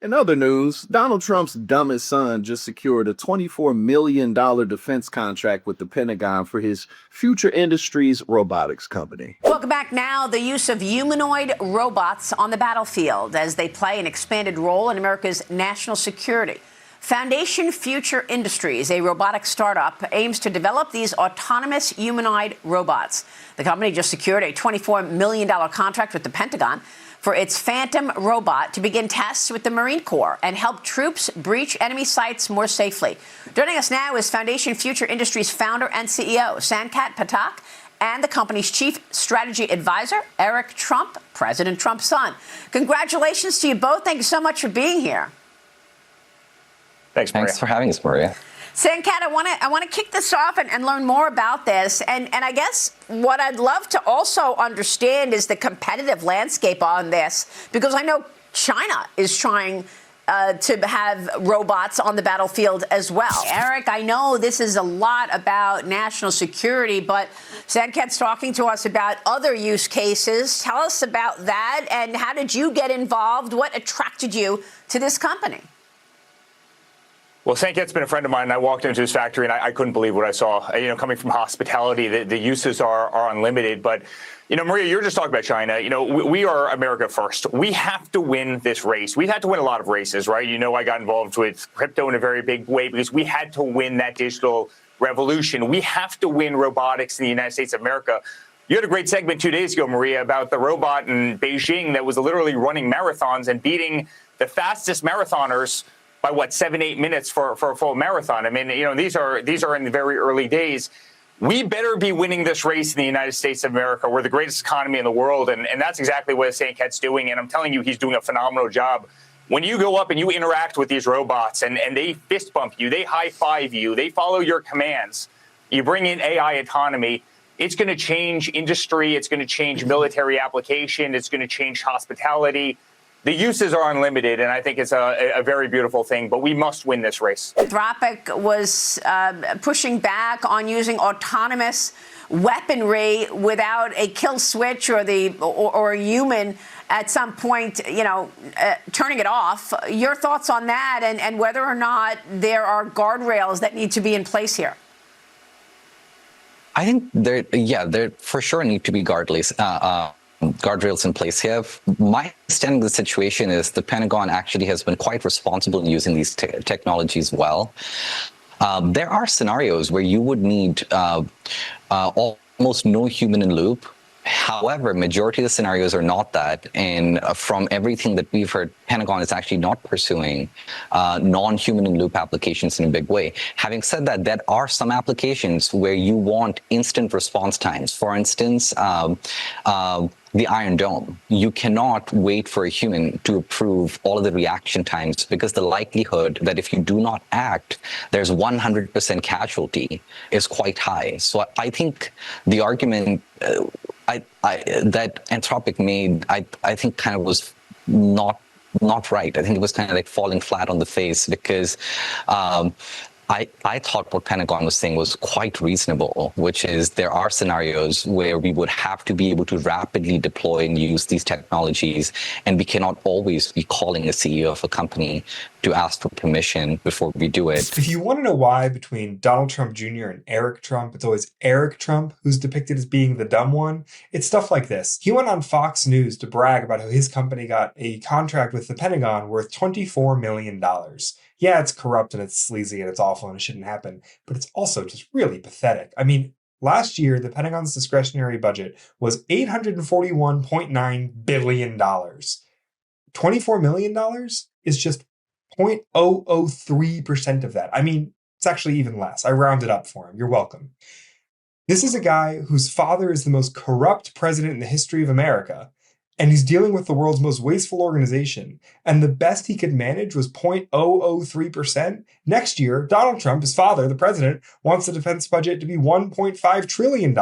In other news, Donald Trump's dumbest son just secured a $24 million defense contract with the Pentagon for his Future Industries robotics company. Welcome back now. The use of humanoid robots on the battlefield as they play an expanded role in America's national security. Foundation Future Industries, a robotics startup, aims to develop these autonomous humanoid robots. The company just secured a $24 million contract with the Pentagon for its Phantom robot to begin tests with the Marine Corps and help troops breach enemy sites more safely. Joining us now is Foundation Future Industries founder and CEO, Sankat Patak, and the company's chief strategy advisor, Eric Trump, President Trump's son. Congratulations to you both. Thank you so much for being here. Thanks, Maria. Thanks for having us, Maria. Sankat, I want to kick this off and learn more about this. And I guess what I'd love to also understand is the competitive landscape on this, because I know China is trying to have robots on the battlefield as well. Eric, I know this is a lot about national security, but Sankat's talking to us about other use cases. Tell us about that, and how did you get involved? What attracted you to this company? Well, Sankat's been a friend of mine, and I walked into his factory, and I couldn't believe what I saw. You know, coming from hospitality, the uses are unlimited. But, you know, Maria, you're just talking about China. You know, we are America first. We have to win this race. We've had to win a lot of races, right? You know, I got involved with crypto in a very big way because we had to win that digital revolution. We have to win robotics in the United States of America. You had a great segment 2 days ago, Maria, about the robot in Beijing that was literally running marathons and beating the fastest marathoners by 7-8 minutes for a full marathon. I mean, you know, these are in the very early days. We better be winning this race in the United States of America. We're the greatest economy in the world, and that's exactly what Sankat's doing. And I'm telling you, he's doing a phenomenal job. When you go up and you interact with these robots and they fist bump you, they high five you, they follow your commands, you bring in AI autonomy, it's going to change industry, it's going to change military application, it's going to change hospitality. The uses are unlimited, and I think it's a very beautiful thing, but we must win this race. Anthropic was pushing back on using autonomous weaponry without a kill switch or a human at some point, you know, turning it off. Your thoughts on that, and whether or not there are guardrails that need to be in place here? I think there for sure need to be guardrails in place here. My understanding of the situation is the Pentagon actually has been quite responsible in using these technologies well. There are scenarios where you would need almost no human in loop. However, majority of the scenarios are not that. And from everything that we've heard, Pentagon is actually not pursuing non-human in loop applications in a big way. Having said that, there are some applications where you want instant response times. For instance, the Iron Dome. You cannot wait for a human to approve all of the reaction times, because the likelihood that if you do not act, there's 100% casualty is quite high. So I think the argument that Anthropic made, I think kind of was not right. I think it was kind of like falling flat on the face, because I thought what Pentagon was saying was quite reasonable, which is there are scenarios where we would have to be able to rapidly deploy and use these technologies, and we cannot always be calling a CEO of a company to ask for permission before we do it. If you want to know why between Donald Trump Jr. and Eric Trump, it's always Eric Trump who's depicted as being the dumb one, it's stuff like this. He went on Fox News to brag about how his company got a contract with the Pentagon worth $24 million. Yeah, it's corrupt and it's sleazy and it's awful and it shouldn't happen, but it's also just really pathetic. I mean, last year, the Pentagon's discretionary budget was $841.9 billion. $24 million is just 0.003% of that. I mean, it's actually even less. I rounded up for him. You're welcome. This is a guy whose father is the most corrupt president in the history of America, and he's dealing with the world's most wasteful organization. And the best he could manage was 0.003%. Next year, Donald Trump, his father, the president, wants the defense budget to be $1.5 trillion.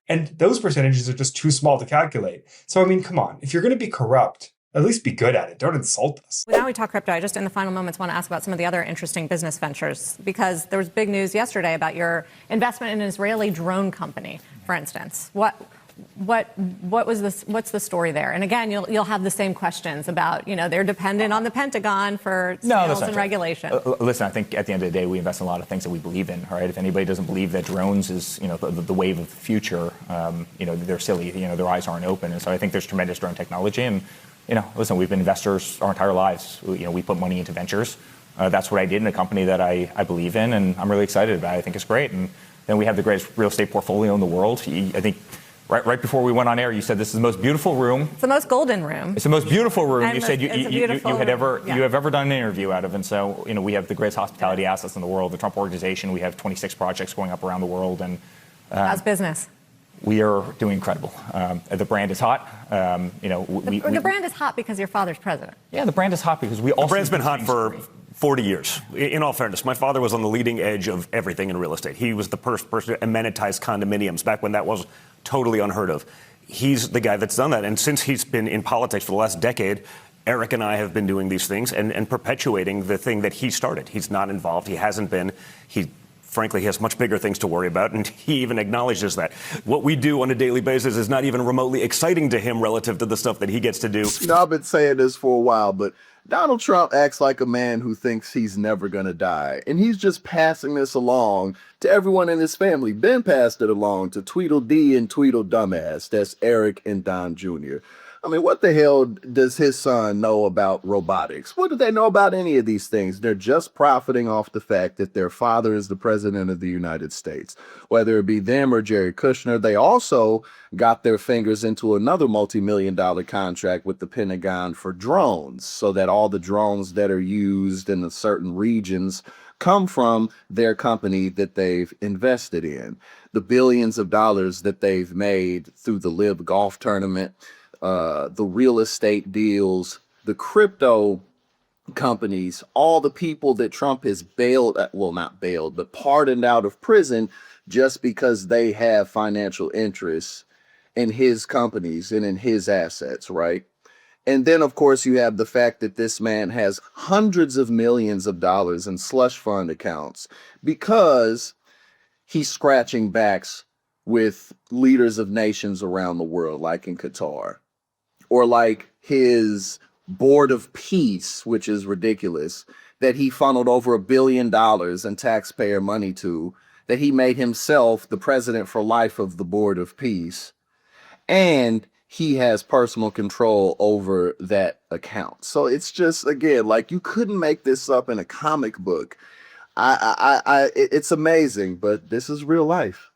And those percentages are just too small to calculate. So, I mean, come on. If you're going to be corrupt, at least be good at it. Don't insult us. Now we talk crypto. I just, in the final moments, want to ask about some of the other interesting business ventures, because there was big news yesterday about your investment in an Israeli drone company, for instance. What's the story there? And again, you'll have the same questions about, they're dependent on the Pentagon for sales and regulation. Listen, I think at the end of the day, we invest in a lot of things that we believe in, right? If anybody doesn't believe that drones is, the wave of the future, they're silly, their eyes aren't open. And so I think there's tremendous drone technology. And, listen, we've been investors our entire lives. We put money into ventures. That's what I did in a company that I believe in, and I'm really excited about it. I think it's great. And then we have the greatest real estate portfolio in the world. I think right before we went on air, you said this is the most beautiful room. It's the most golden room. It's the most beautiful room. You said you have ever done an interview out of. And so, we have the greatest hospitality assets in the world. The Trump Organization, we have 26 projects going up around the world. And how's business? We are doing incredible. The brand is hot. The brand is hot because your father's president. Yeah, the brand is hot because we also. The brand's been hot for 40 years. In all fairness, my father was on the leading edge of everything in real estate. He was the first person to amenitize condominiums back when that was totally unheard of. He's the guy that's done that. And since he's been in politics for the last decade, Eric and I have been doing these things and perpetuating the thing that he started. He's not involved. He hasn't been. Frankly, he has much bigger things to worry about, and he even acknowledges that. What we do on a daily basis is not even remotely exciting to him relative to the stuff that he gets to do. I've been saying this for a while, but Donald Trump acts like a man who thinks he's never going to die. And he's just passing this along to everyone in his family. Ben passed it along to Tweedledee and Tweedledumbass. That's Eric and Don Jr. I mean, what the hell does his son know about robotics? What do they know about any of these things? They're just profiting off the fact that their father is the president of the United States. Whether it be them or Jared Kushner, they also got their fingers into another multi-million-dollar contract with the Pentagon for drones, so that all the drones that are used in the certain regions come from their company that they've invested in. The billions of dollars that they've made through the Live Golf tournament, the real estate deals, the crypto companies, all the people that Trump has bailed, well, not bailed, but pardoned out of prison just because they have financial interests in his companies and in his assets, right? And then, of course, you have the fact that this man has hundreds of millions of dollars in slush fund accounts because he's scratching backs with leaders of nations around the world, like in Qatar, or like his board of peace, which is ridiculous, that he funneled over $1 billion in taxpayer money to, that he made himself the president for life of the board of peace. And he has personal control over that account. So it's just, again, like, you couldn't make this up in a comic book. It's amazing, but this is real life.